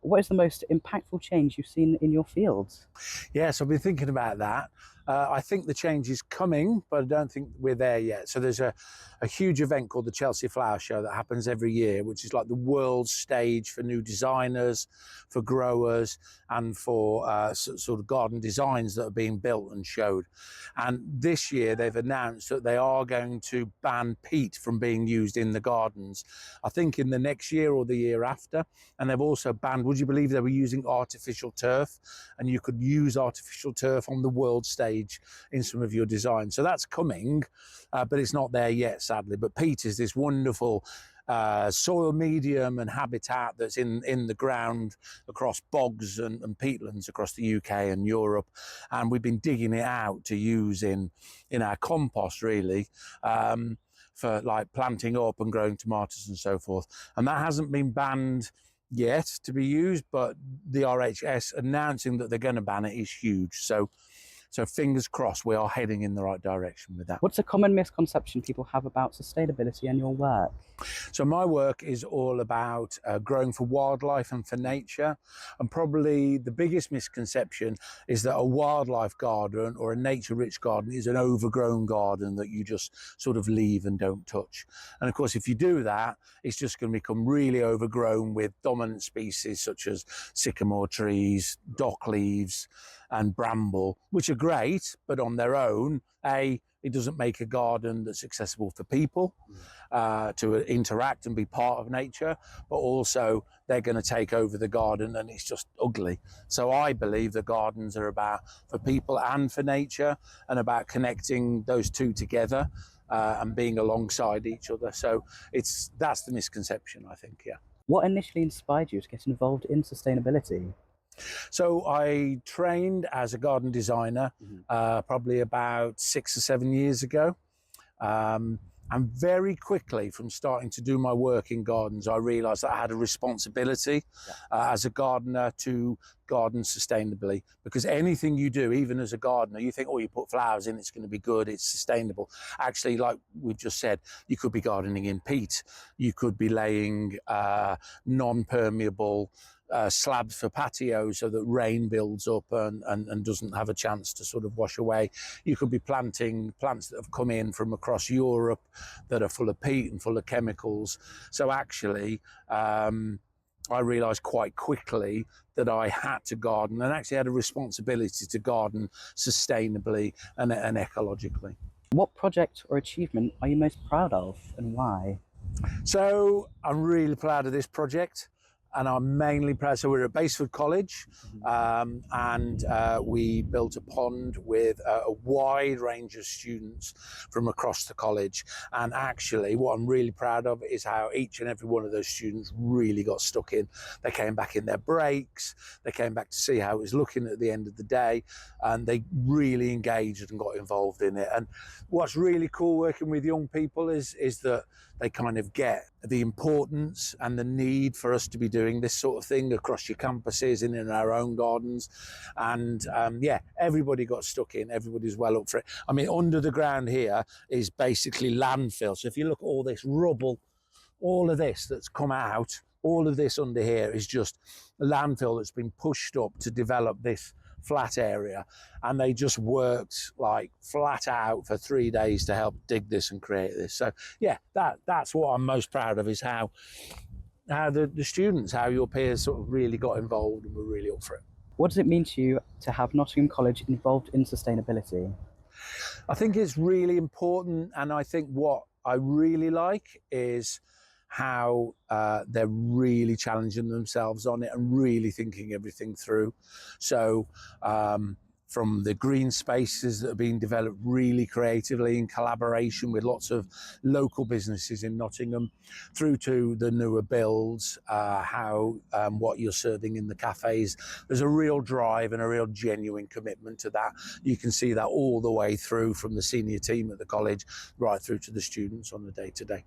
What is the most impactful change you've seen in your fields? Yes, I've been thinking about that. I think the change is coming, but I don't think we're there yet. So there's a huge event called the Chelsea Flower Show that happens every year, which is like the world stage for new designers, for growers, and for sort of garden designs that are being built and showed. And this year they've announced that they are going to ban peat from being used in the gardens, I think in the next year or the year after. And they've also banned, would you believe they were using artificial turf? And you could use artificial turf on the world stage in some of your designs. So that's coming, but it's not there yet, sadly. But peat is this wonderful soil medium and habitat that's in the ground across bogs and peatlands across the UK and Europe, and we've been digging it out to use in our compost, really, for like planting up and growing tomatoes and so forth. And that hasn't been banned yet to be used, but the RHS announcing that they're going to ban it is huge. So fingers crossed we are heading in the right direction with that. What's a common misconception people have about sustainability and your work? So my work is all about growing for wildlife and for nature. And probably the biggest misconception is that a wildlife garden or a nature-rich garden is an overgrown garden that you just sort of leave and don't touch. And of course, if you do that, it's just going to become really overgrown with dominant species such as sycamore trees, dock leaves, and bramble, which are great, but on their own, it doesn't make a garden that's accessible for people to interact and be part of nature, but also they're going to take over the garden and it's just ugly. So I believe the gardens are about for people and for nature, and about connecting those two together and being alongside each other. So that's the misconception, I think, yeah. What initially inspired you to get involved in sustainability? So I trained as a garden designer probably about 6 or 7 years ago. And very quickly, from starting to do my work in gardens, I realised that I had a responsibility as a gardener to garden sustainably. Because anything you do, even as a gardener, you think, oh, you put flowers in, it's going to be good, it's sustainable. Actually, like we've just said, you could be gardening in peat, you could be laying non-permeable slabs for patios so that rain builds up and doesn't have a chance to sort of wash away. You could be planting plants that have come in from across Europe that are full of peat and full of chemicals. So actually, I realised quite quickly that I had to garden, and actually had a responsibility to garden sustainably and ecologically. What project or achievement are you most proud of, and why? So I'm really proud of this project. And I'm mainly proud. So we're at Basford College, and we built a pond with a wide range of students from across the college. And actually, what I'm really proud of is how each and every one of those students really got stuck in. They came back in their breaks. They came back to see how it was looking at the end of the day, and they really engaged and got involved in it. And what's really cool working with young people is that they kind of get the importance and the need for us to be doing this sort of thing across your campuses and in our own gardens. And yeah, everybody got stuck in, everybody's well up for it. I mean, under the ground here is basically landfill. So if you look at all this rubble, all of this that's come out, all of this under here is just landfill that's been pushed up to develop this flat area, and they just worked like flat out for 3 days to help dig this and create this. So yeah, that's what I'm most proud of, is how the students, how your peers sort of really got involved and were really up for it. What does it mean to you to have Nottingham College involved in sustainability? I think it's really important, and I think what I really like is how they're really challenging themselves on it and really thinking everything through. So from the green spaces that are being developed really creatively in collaboration with lots of local businesses in Nottingham, through to the newer builds, how what you're serving in the cafes. There's a real drive and a real genuine commitment to that. You can see that all the way through, from the senior team at the college right through to the students on the day-to-day.